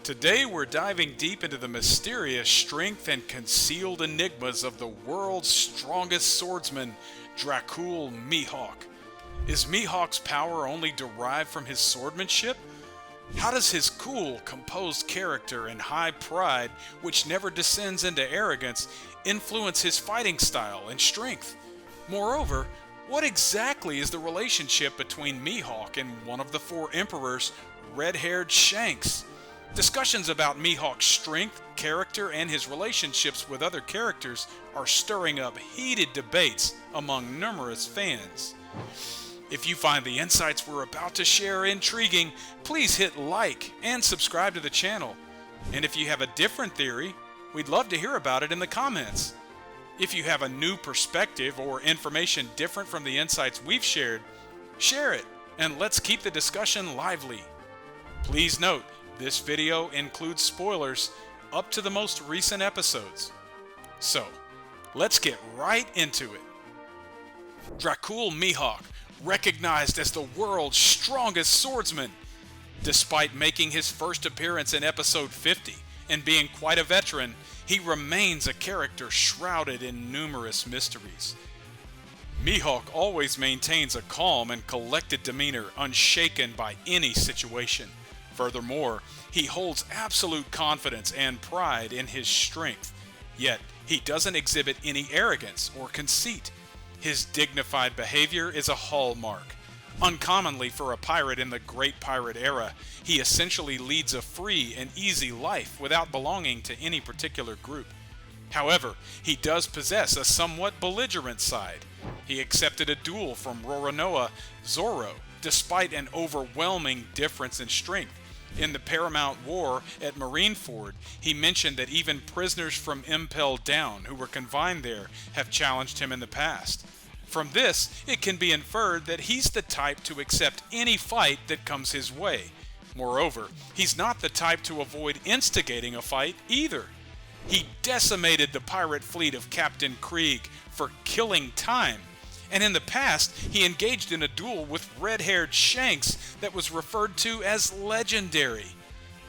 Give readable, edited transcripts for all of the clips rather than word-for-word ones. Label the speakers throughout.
Speaker 1: Today we're diving deep into the mysterious strength and concealed enigmas of the world's strongest swordsman, Dracul Mihawk. Is Mihawk's power only derived from his swordsmanship? How does his cool, composed character and high pride, which never descends into arrogance, influence his fighting style and strength? Moreover, what exactly is the relationship between Mihawk and one of the four emperors, red-haired Shanks? Discussions about Mihawk's strength, character, and his relationships with other characters are stirring up heated debates among numerous fans. If you find the insights we're about to share intriguing, please hit like and subscribe to the channel. And if you have a different theory, we'd love to hear about it in the comments. If you have a new perspective or information different from the insights we've shared, share it, and let's keep the discussion lively. Please note, this video includes spoilers up to the most recent episodes. So, let's get right into it. Dracul Mihawk, recognized as the world's strongest swordsman. Despite making his first appearance in episode 50 and being quite a veteran, he remains a character shrouded in numerous mysteries. Mihawk always maintains a calm and collected demeanor, unshaken by any situation. Furthermore, he holds absolute confidence and pride in his strength, yet he doesn't exhibit any arrogance or conceit. His dignified behavior is a hallmark. Uncommonly for a pirate in the Great Pirate era, he essentially leads a free and easy life without belonging to any particular group. However, he does possess a somewhat belligerent side. He accepted a duel from Roronoa Zoro, despite an overwhelming difference in strength. In the Paramount War at Marineford, he mentioned that even prisoners from Impel Down who were confined there have challenged him in the past. From this, it can be inferred that he's the type to accept any fight that comes his way. Moreover, he's not the type to avoid instigating a fight either. He decimated the pirate fleet of Captain Krieg for killing time. And in the past, he engaged in a duel with red-haired Shanks that was referred to as legendary.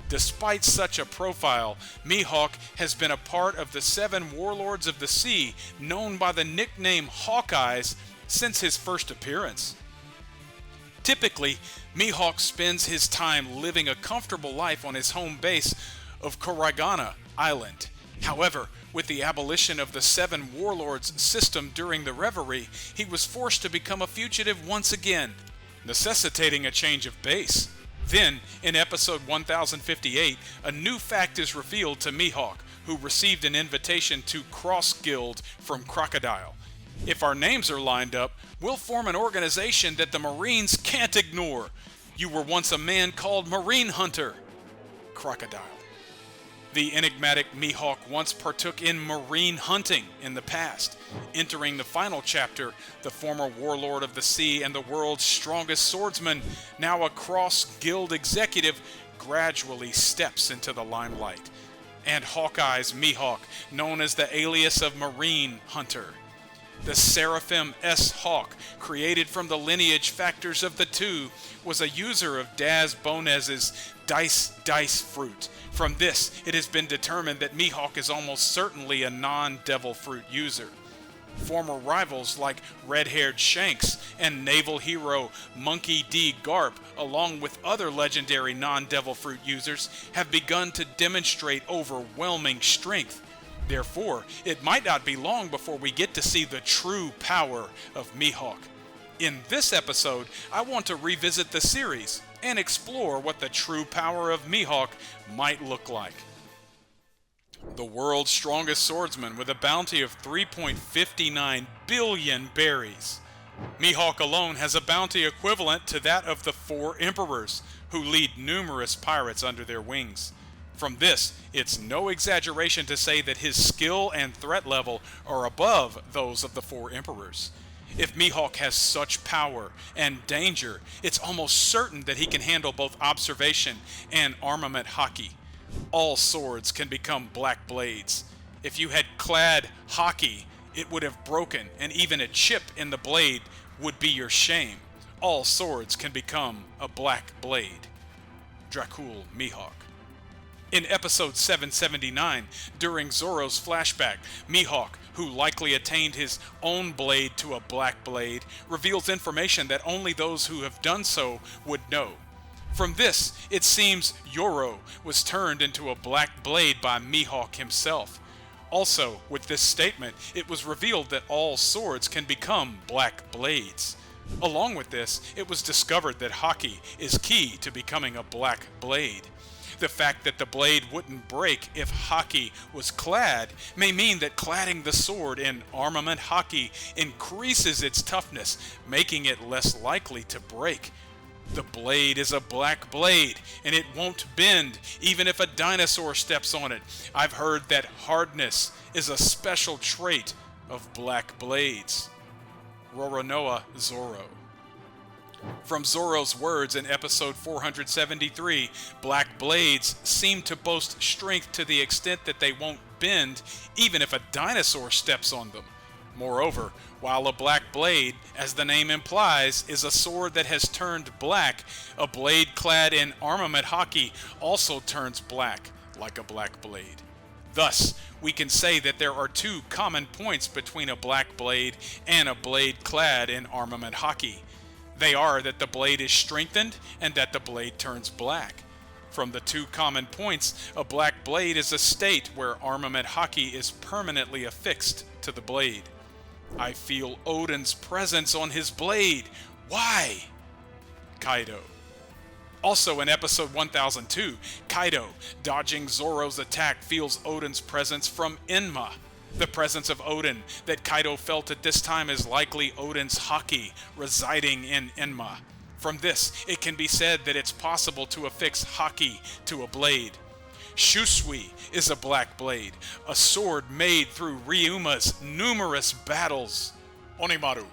Speaker 1: Despite such a profile, Mihawk has been a part of the 7 Warlords of the Sea, known by the nickname Hawkeyes, since his first appearance. Typically, Mihawk spends his time living a comfortable life on his home base of Korigana Island. However, with the abolition of the 7 Warlords system during the Reverie, he was forced to become a fugitive once again, necessitating a change of base. Then, in episode 1058, a new fact is revealed to Mihawk, who received an invitation to Cross Guild from Crocodile. If our names are lined up, we'll form an organization that the Marines can't ignore. You were once a man called Marine Hunter. Crocodile. The enigmatic Mihawk once partook in marine hunting in the past. Entering the final chapter, the former warlord of the sea and the world's strongest swordsman, now a cross-guild executive, gradually steps into the limelight. And Hawkeye's Mihawk, known as the alias of Marine Hunter. The Seraphim S. Hawk, created from the lineage factors of the two, was a user of Daz Bonez's Dice fruit. From this, it has been determined that Mihawk is almost certainly a non-devil fruit user. Former rivals like red-haired Shanks and naval hero Monkey D. Garp, along with other legendary non-devil fruit users, have begun to demonstrate overwhelming strength. Therefore, it might not be long before we get to see the true power of Mihawk. In this episode, I want to revisit the series and explore what the true power of Mihawk might look like. The world's strongest swordsman with a bounty of 3.59 billion berries. Mihawk alone has a bounty equivalent to that of the 4 emperors, who lead numerous pirates under their wings. From this, it's no exaggeration to say that his skill and threat level are above those of the 4 emperors. If Mihawk has such power and danger, it's almost certain that he can handle both observation and armament haki. All swords can become black blades. If you had clad haki, it would have broken, and even a chip in the blade would be your shame. All swords can become a black blade. Dracul Mihawk. In episode 779, during Zoro's flashback, Mihawk, who likely attained his own blade to a black blade, reveals information that only those who have done so would know. From this, it seems Yoro was turned into a black blade by Mihawk himself. Also, with this statement, it was revealed that all swords can become black blades. Along with this, it was discovered that Haki is key to becoming a black blade. The fact that the blade wouldn't break if Haki was clad may mean that cladding the sword in armament Haki increases its toughness, making it less likely to break. The blade is a black blade, and it won't bend even if a dinosaur steps on it. I've heard that hardness is a special trait of black blades. Roronoa Zoro. From Zoro's words in episode 473, black blades seem to boast strength to the extent that they won't bend even if a dinosaur steps on them. Moreover, while a black blade, as the name implies, is a sword that has turned black, a blade clad in armament Haki also turns black, like a black blade. Thus, we can say that there are two common points between a black blade and a blade clad in armament Haki. They are that the blade is strengthened and that the blade turns black. From the two common points, a black blade is a state where armament Haki is permanently affixed to the blade. I feel Odin's presence on his blade. Why? Kaido. Also in episode 1002, Kaido, dodging Zoro's attack, feels Odin's presence from Enma. The presence of Odin that Kaido felt at this time is likely Odin's Haki residing in Enma. From this, it can be said that it's possible to affix Haki to a blade. Shusui is a black blade, a sword made through Ryuma's numerous battles. Onimaru.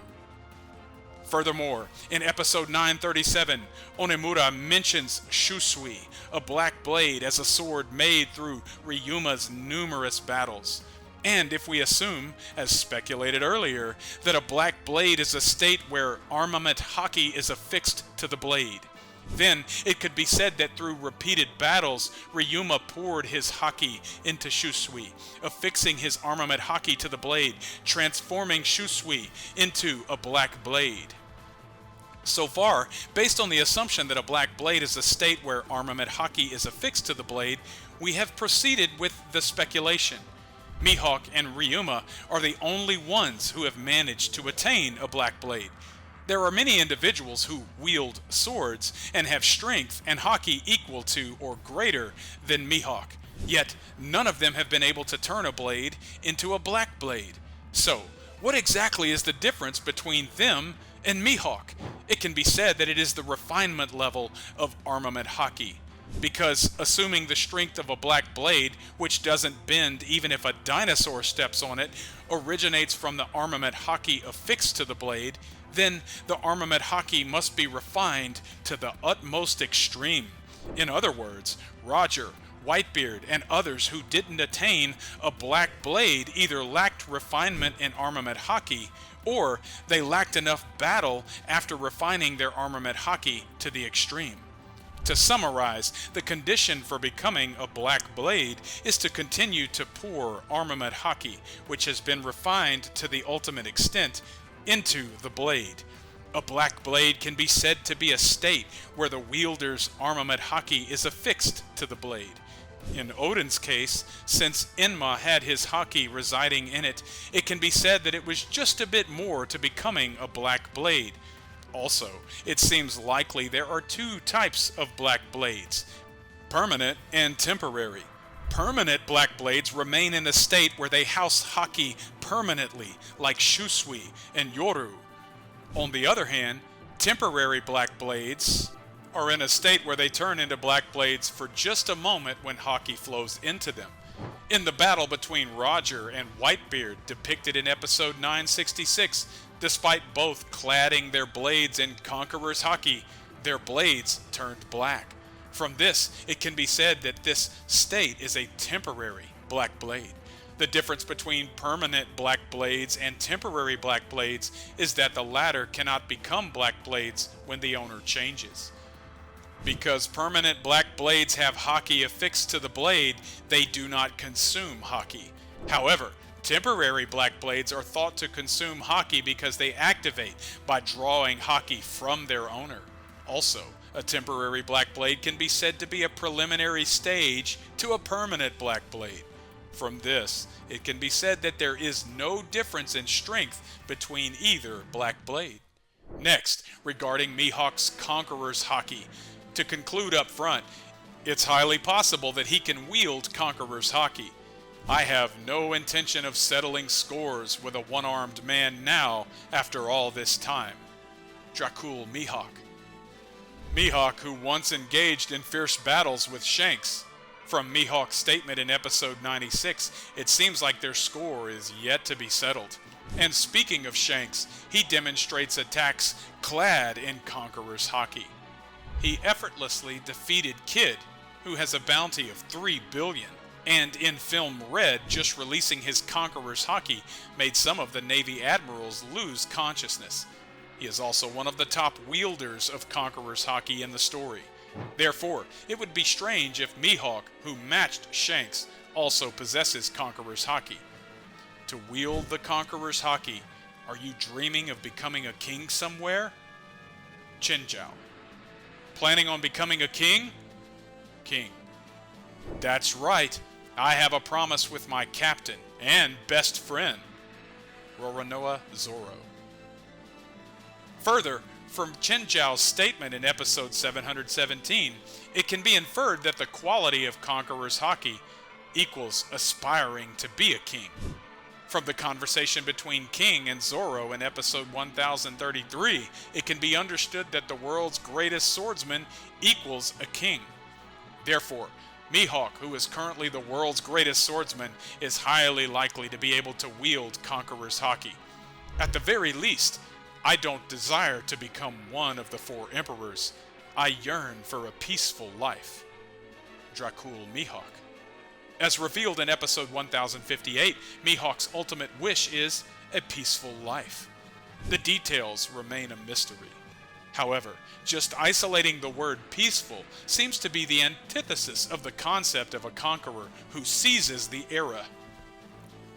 Speaker 1: Furthermore, in episode 937, Onemura mentions Shusui, a black blade, as a sword made through Ryuma's numerous battles. And if we assume, as speculated earlier, that a black blade is a state where armament Haki is affixed to the blade, then it could be said that through repeated battles, Ryuma poured his Haki into Shusui, affixing his armament Haki to the blade, transforming Shusui into a black blade. So far, based on the assumption that a black blade is a state where armament Haki is affixed to the blade, we have proceeded with the speculation. Mihawk and Ryuma are the only ones who have managed to attain a black blade. There are many individuals who wield swords and have strength and Haki equal to or greater than Mihawk, yet none of them have been able to turn a blade into a black blade. So, what exactly is the difference between them and Mihawk? It can be said that it is the refinement level of armament Haki. Because, assuming the strength of a black blade, which doesn't bend even if a dinosaur steps on it, originates from the armament Haki affixed to the blade, then the armament Haki must be refined to the utmost extreme. In other words, Roger, Whitebeard, and others who didn't attain a black blade either lacked refinement in armament Haki, or they lacked enough battle after refining their armament Haki to the extreme. To summarize, the condition for becoming a black blade is to continue to pour armament Haki, which has been refined to the ultimate extent, into the blade. A black blade can be said to be a state where the wielder's armament Haki is affixed to the blade. In Odin's case, since Enma had his Haki residing in it, it can be said that it was just a bit more to becoming a black blade. Also, it seems likely there are two types of black blades, permanent and temporary. Permanent black blades remain in a state where they house Haki permanently, like Shusui and Yoru. On the other hand, temporary black blades are in a state where they turn into black blades for just a moment when Haki flows into them. In the battle between Roger and Whitebeard depicted in episode 966, despite both cladding their blades in Conqueror's Haki, their blades turned black. From this, it can be said that this state is a temporary black blade. The difference between permanent black blades and temporary black blades is that the latter cannot become black blades when the owner changes. Because permanent black blades have haki affixed to the blade, they do not consume haki. However, temporary black blades are thought to consume haki because they activate by drawing haki from their owner. Also, a temporary black blade can be said to be a preliminary stage to a permanent black blade. From this, it can be said that there is no difference in strength between either black blade. Next, regarding Mihawk's Conqueror's Haki. To conclude up front, it's highly possible that he can wield Conqueror's Haki. I have no intention of settling scores with a one-armed man now after all this time. Dracul Mihawk. Mihawk, who once engaged in fierce battles with Shanks. From Mihawk's statement in episode 96, it seems like their score is yet to be settled. And speaking of Shanks, he demonstrates attacks clad in Conqueror's Haki. He effortlessly defeated Kid, who has a bounty of 3 billion, and in film Red, just releasing his Conqueror's Haki made some of the Navy admirals lose consciousness. He is also one of the top wielders of Conqueror's Haki in the story. Therefore, it would be strange if Mihawk, who matched Shanks, also possesses Conqueror's Haki. To wield the Conqueror's Haki, are you dreaming of becoming a king somewhere? Chinjiao. Planning on becoming a king? King. That's right. I have a promise with my captain and best friend, Roronoa Zoro. Further, from Chinjiao's statement in episode 717, it can be inferred that the quality of Conqueror's Haki equals aspiring to be a king. From the conversation between King and Zoro in episode 1033, it can be understood that the world's greatest swordsman equals a king. Therefore, Mihawk, who is currently the world's greatest swordsman, is highly likely to be able to wield Conqueror's Haki. At the very least, I don't desire to become one of the 4 emperors. I yearn for a peaceful life. Dracul Mihawk. As revealed in episode 1058, Mihawk's ultimate wish is a peaceful life. The details remain a mystery. However, just isolating the word peaceful seems to be the antithesis of the concept of a conqueror who seizes the era.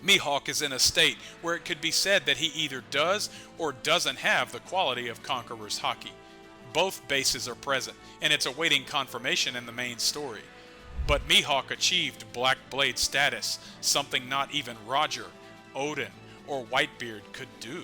Speaker 1: Mihawk is in a state where it could be said that he either does or doesn't have the quality of Conqueror's Haki. Both bases are present, and it's awaiting confirmation in the main story. But Mihawk achieved Black Blade status, something not even Roger, Odin, or Whitebeard could do.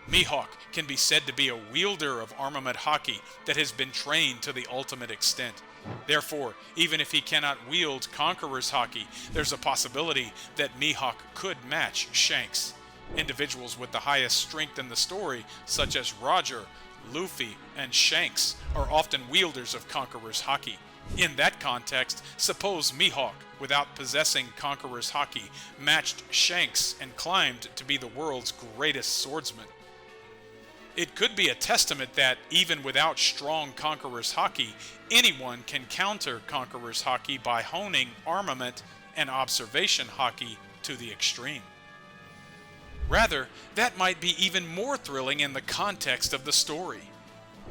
Speaker 1: Mihawk can be said to be a wielder of armament Haki that has been trained to the ultimate extent. Therefore, even if he cannot wield Conqueror's Haki, there's a possibility that Mihawk could match Shanks. Individuals with the highest strength in the story, such as Roger, Luffy, and Shanks, are often wielders of Conqueror's Haki. In that context, suppose Mihawk, without possessing Conqueror's Haki, matched Shanks and climbed to be the world's greatest swordsman. It could be a testament that, even without strong Conqueror's Haki, anyone can counter Conqueror's Haki by honing armament and observation Haki to the extreme. Rather, that might be even more thrilling in the context of the story.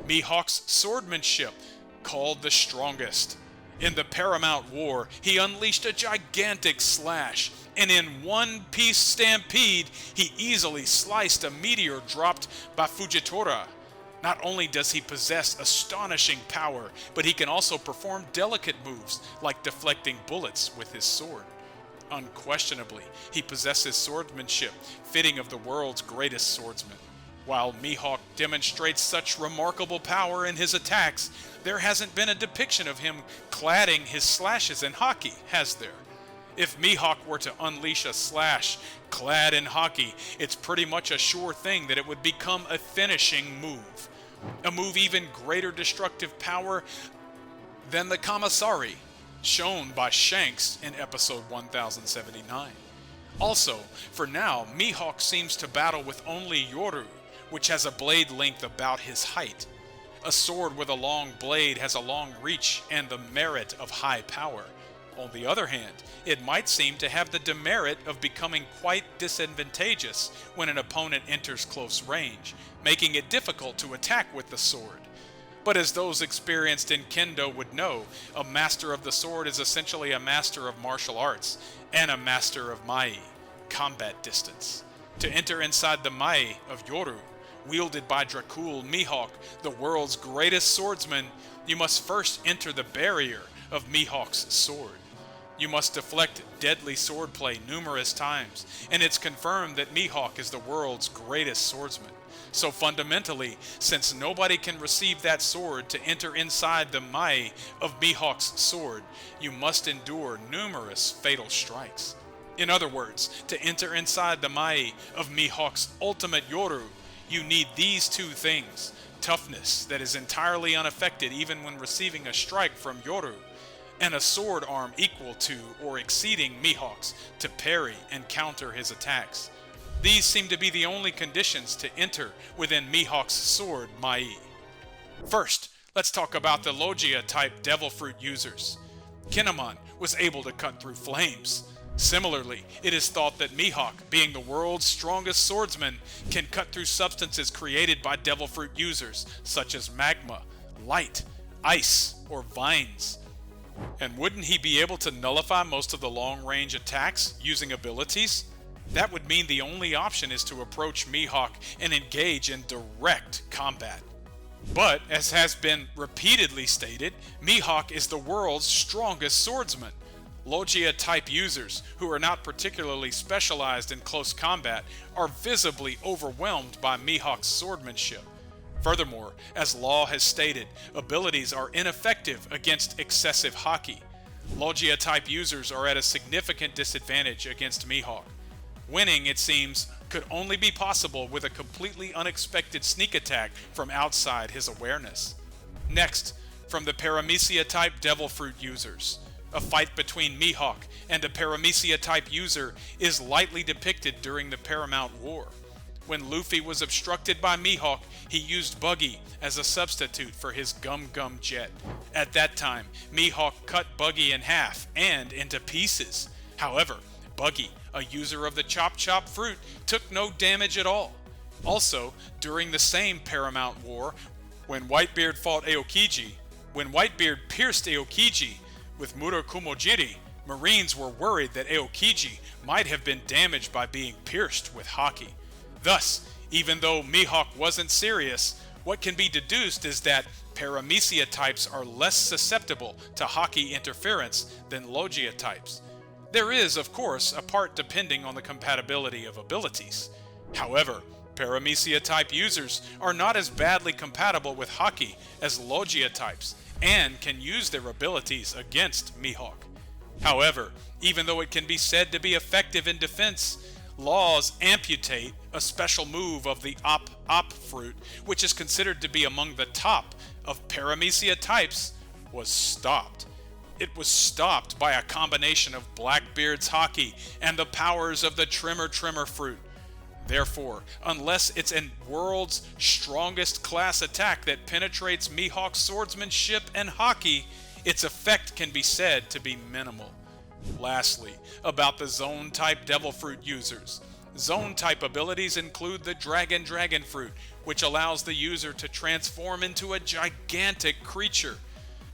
Speaker 1: Mihawk's swordsmanship, called the strongest. In the Paramount War, he unleashed a gigantic slash, and in One Piece Stampede, he easily sliced a meteor dropped by Fujitora. Not only does he possess astonishing power, but he can also perform delicate moves, like deflecting bullets with his sword. Unquestionably, he possesses swordsmanship, fitting of the world's greatest swordsman. While Mihawk demonstrates such remarkable power in his attacks, there hasn't been a depiction of him cladding his slashes in Haki, has there? If Mihawk were to unleash a slash clad in Haki, it's pretty much a sure thing that it would become a finishing move. A move even greater destructive power than the Kamasari, shown by Shanks in episode 1079. Also, for now, Mihawk seems to battle with only Yoru, which has a blade length about his height. A sword with a long blade has a long reach and the merit of high power. On the other hand, it might seem to have the demerit of becoming quite disadvantageous when an opponent enters close range, making it difficult to attack with the sword. But as those experienced in kendo would know, a master of the sword is essentially a master of martial arts and a master of mai, combat distance. To enter inside the mai of Yoru, wielded by Dracul Mihawk, the world's greatest swordsman, you must first enter the barrier of Mihawk's sword. You must deflect deadly swordplay numerous times, and it's confirmed that Mihawk is the world's greatest swordsman. So fundamentally, since nobody can receive that sword to enter inside the mai of Mihawk's sword, you must endure numerous fatal strikes. In other words, to enter inside the mai of Mihawk's ultimate Yoru, you need these two things: toughness that is entirely unaffected even when receiving a strike from Yoru, and a sword arm equal to or exceeding Mihawk's to parry and counter his attacks. These seem to be the only conditions to enter within Mihawk's sword mai. First, let's talk about the Logia-type Devil Fruit users. Kinemon was able to cut through flames. Similarly, it is thought that Mihawk, being the world's strongest swordsman, can cut through substances created by Devil Fruit users, such as magma, light, ice, or vines. And wouldn't he be able to nullify most of the long-range attacks using abilities? That would mean the only option is to approach Mihawk and engage in direct combat. But, as has been repeatedly stated, Mihawk is the world's strongest swordsman. Logia-type users, who are not particularly specialized in close combat, are visibly overwhelmed by Mihawk's swordsmanship. Furthermore, as Law has stated, abilities are ineffective against excessive haki. Logia-type users are at a significant disadvantage against Mihawk. Winning, it seems, could only be possible with a completely unexpected sneak attack from outside his awareness. Next, from the Paramecia-type Devil Fruit users. A fight between Mihawk and a Paramecia-type user is lightly depicted during the Paramount War. When Luffy was obstructed by Mihawk, he used Buggy as a substitute for his Gum Gum Jet. At that time, Mihawk cut Buggy in half and into pieces. However, Buggy, a user of the Chop Chop fruit, took no damage at all. Also, during the same Paramount War, when Whitebeard pierced Aokiji with Murakumojiri, Marines were worried that Aokiji might have been damaged by being pierced with haki. Thus, even though Mihawk wasn't serious, what can be deduced is that Paramecia types are less susceptible to haki interference than Logia types. There is, of course, a part depending on the compatibility of abilities. However, Paramecia type users are not as badly compatible with haki as Logia types, and can use their abilities against Mihawk. However, even though it can be said to be effective in defense, Law's Amputate, a special move of the Op fruit, which is considered to be among the top of Paramecia types, was stopped. It was stopped by a combination of Blackbeard's haki and the powers of the Tremor fruit. Therefore, unless it's a world's strongest class attack that penetrates Mihawk's swordsmanship and haki, its effect can be said to be minimal. Lastly, about the Zone-type Devil Fruit users. Zone-type abilities include the Dragon Fruit, which allows the user to transform into a gigantic creature.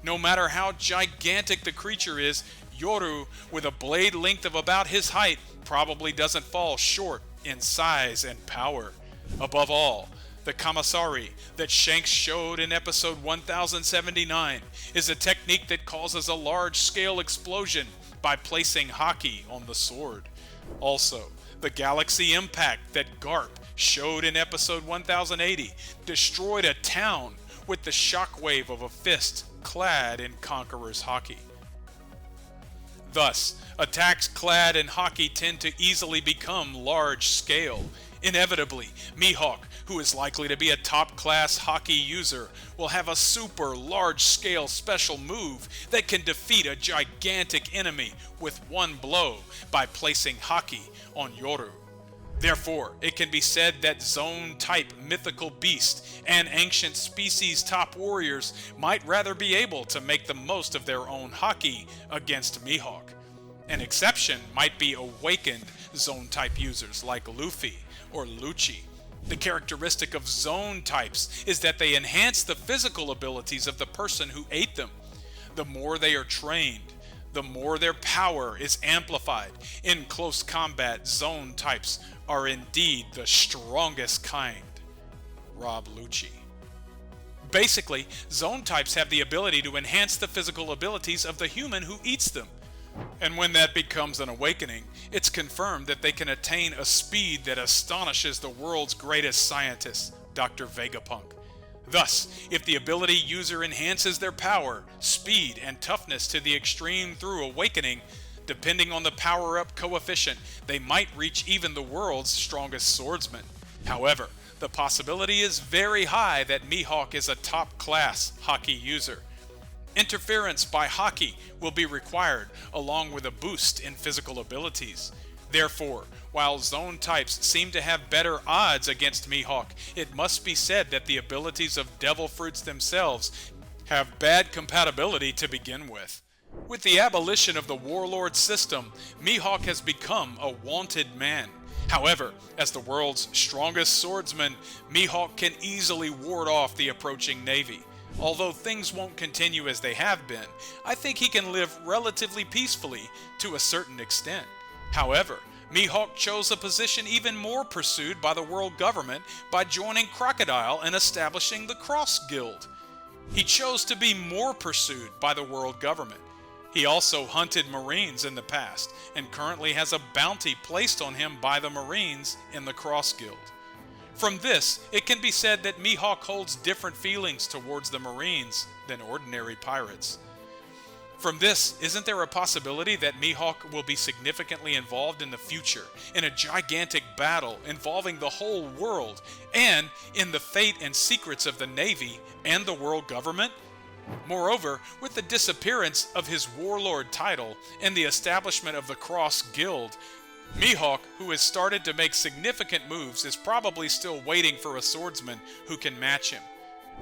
Speaker 1: No matter how gigantic the creature is, Yoru, with a blade length of about his height, probably doesn't fall short in size and power. Above all, the Kamasari that Shanks showed in episode 1079 is a technique that causes a large-scale explosion by placing haki on the sword. Also, the Galaxy Impact that Garp showed in episode 1080 destroyed a town with the shockwave of a fist clad in Conqueror's haki. Thus, attacks clad in haki tend to easily become large-scale. Inevitably, Mihawk, who is likely to be a top-class haki user, will have a super large-scale special move that can defeat a gigantic enemy with one blow by placing haki on Yoru. Therefore, it can be said that Zone-type mythical beast and ancient species top warriors might rather be able to make the most of their own haki against Mihawk. An exception might be awakened Zone-type users like Luffy or Lucci. The characteristic of zone types is that they enhance the physical abilities of the person who ate them. The more they are trained, the more their power is amplified. In close combat, zone types are indeed the strongest kind. Rob Lucci. Basically, zone types have the ability to enhance the physical abilities of the human who eats them. And when that becomes an awakening, it's confirmed that they can attain a speed that astonishes the world's greatest scientist, Dr. Vegapunk. Thus, if the ability user enhances their power, speed, and toughness to the extreme through awakening, depending on the power-up coefficient, they might reach even the world's strongest swordsman. However, the possibility is very high that Mihawk is a top-class Haki user. Interference by Haki will be required, along with a boost in physical abilities. Therefore, while zone types seem to have better odds against Mihawk, it must be said that the abilities of devil fruits themselves have bad compatibility to begin with. With the abolition of the warlord system, Mihawk has become a wanted man. However, as the world's strongest swordsman, Mihawk can easily ward off the approaching navy. Although things won't continue as they have been, I think he can live relatively peacefully to a certain extent. However, Mihawk chose a position even more pursued by the world government by joining Crocodile and establishing the Cross Guild. He chose to be more pursued by the world government. He also hunted Marines in the past and currently has a bounty placed on him by the Marines in the Cross Guild. From this, it can be said that Mihawk holds different feelings towards the Marines than ordinary pirates. From this, isn't there a possibility that Mihawk will be significantly involved in the future, in a gigantic battle involving the whole world, and in the fate and secrets of the Navy and the world government? Moreover, with the disappearance of his warlord title and the establishment of the Cross Guild, Mihawk, who has started to make significant moves, is probably still waiting for a swordsman who can match him.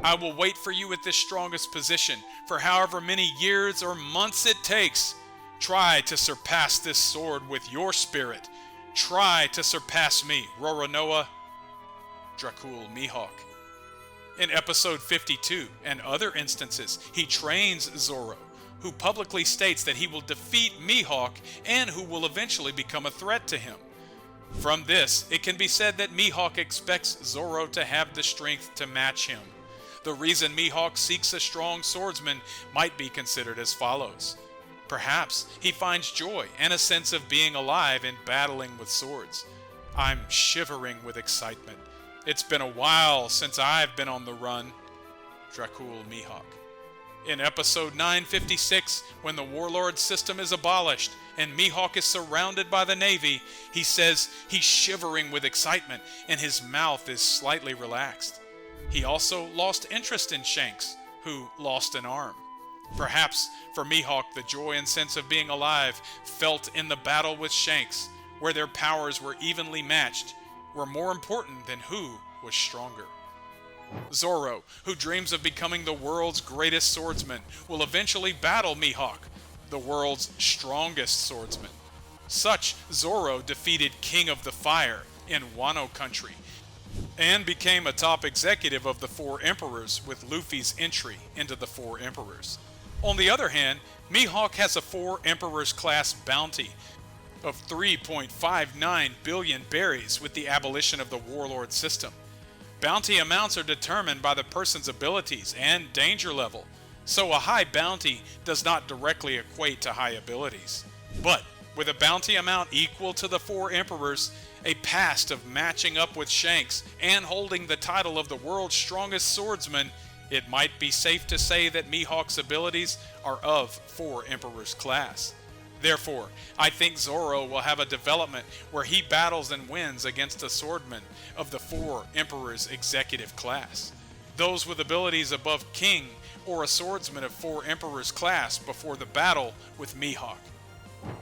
Speaker 1: I will wait for you at this strongest position for however many years or months it takes. Try to surpass this sword with your spirit. Try to surpass me, Roronoa. Dracul Mihawk. In episode 52 and other instances, he trains Zoro, who publicly states that he will defeat Mihawk and who will eventually become a threat to him. From this, it can be said that Mihawk expects Zoro to have the strength to match him. The reason Mihawk seeks a strong swordsman might be considered as follows. Perhaps he finds joy and a sense of being alive in battling with swords. I'm shivering with excitement. It's been a while since I've been on the run. Dracul Mihawk. In episode 956, when the warlord system is abolished and Mihawk is surrounded by the Navy, he says he's shivering with excitement and his mouth is slightly relaxed. He also lost interest in Shanks, who lost an arm. Perhaps for Mihawk, the joy and sense of being alive felt in the battle with Shanks, where their powers were evenly matched, were more important than who was stronger. Zoro, who dreams of becoming the world's greatest swordsman, will eventually battle Mihawk, the world's strongest swordsman. Such Zoro defeated King of the Fire in Wano Country, and became a top executive of the Four Emperors with Luffy's entry into the Four Emperors. On the other hand, Mihawk has a Four Emperors class bounty of 3.59 billion berries with the abolition of the warlord system. Bounty amounts are determined by the person's abilities and danger level, so a high bounty does not directly equate to high abilities. But with a bounty amount equal to the Four Emperors, a past of matching up with Shanks, and holding the title of the world's strongest swordsman, it might be safe to say that Mihawk's abilities are of Four Emperors class. Therefore, I think Zoro will have a development where he battles and wins against a swordman of the Four Emperors executive class. Those with abilities above King or a swordsman of Four Emperors class before the battle with Mihawk.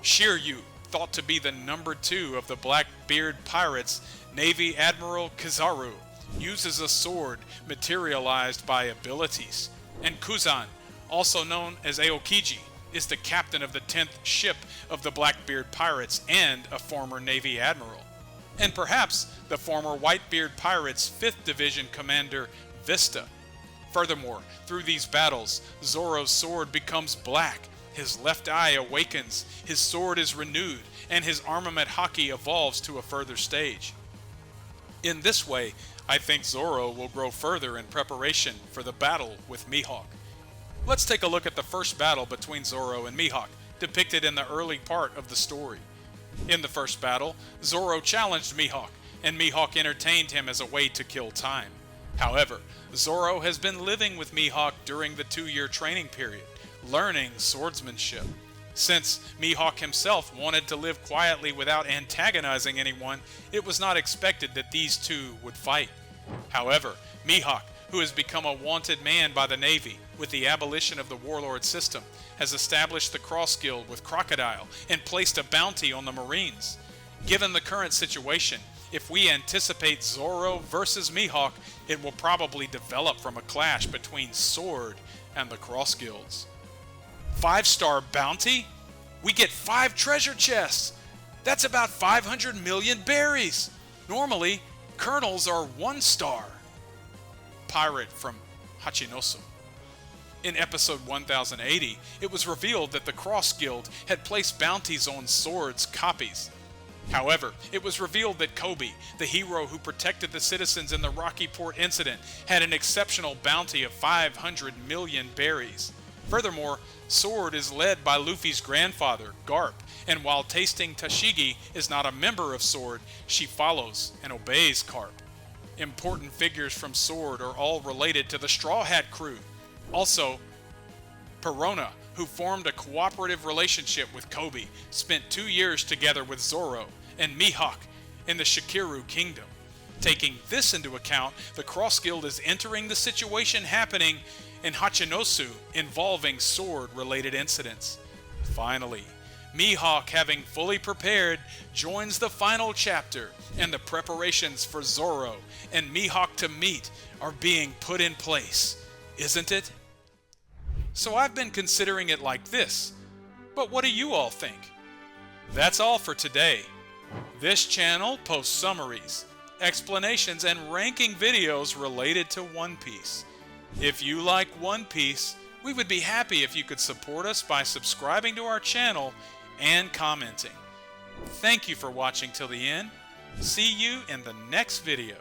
Speaker 1: Shiryu, thought to be the number 2 of the Blackbeard pirates, Navy Admiral Kizaru, uses a sword materialized by abilities. And Kuzan, also known as Aokiji, is the captain of the 10th ship of the Blackbeard pirates and a former Navy Admiral. and perhaps the former Whitebeard Pirates' 5th Division commander, Vista. Furthermore, through these battles, Zoro's sword becomes black, his left eye awakens, his sword is renewed, and his armament haki evolves to a further stage. In this way, I think Zoro will grow further in preparation for the battle with Mihawk. Let's take a look at the first battle between Zoro and Mihawk, depicted in the early part of the story. In the first battle, Zoro challenged Mihawk, and Mihawk entertained him as a way to kill time. However, Zoro has been living with Mihawk during the 2-year training period, learning swordsmanship. Since Mihawk himself wanted to live quietly without antagonizing anyone, it was not expected that these two would fight. However, Mihawk, who has become a wanted man by the Navy with the abolition of the warlord system, has established the Cross Guild with Crocodile and placed a bounty on the Marines. Given the current situation, if we anticipate Zoro versus Mihawk, it will probably develop from a clash between Sword and the Cross Guilds. 5-star bounty? We get 5 treasure chests! That's about 500 million berries! Normally, colonels are 1-star. Pirate from Hachinosu. In episode 1080, it was revealed that the Cross Guild had placed bounties on swords copies. However, it was revealed that Kobe, the hero who protected the citizens in the Rocky Port incident, had an exceptional bounty of 500 million berries. Furthermore, Sword is led by Luffy's grandfather, Garp, and while tasting Tashigi is not a member of Sword, she follows and obeys Garp. Important figures from Sword are all related to the Straw Hat crew. Also, Perona, who formed a cooperative relationship with Kobe, spent 2 years together with Zoro and Mihawk in the Shikiru Kingdom. Taking this into account, the Cross Guild is entering the situation happening in Hachinosu involving sword-related incidents. Finally, Mihawk, having fully prepared, joins the final chapter, and the preparations for Zoro and Mihawk to meet are being put in place, isn't it? So I've been considering it like this, but what do you all think? That's all for today. This channel posts summaries, explanations, and ranking videos related to One Piece. If you like One Piece, we would be happy if you could support us by subscribing to our channel and commenting. Thank you for watching till the end. See you in the next video.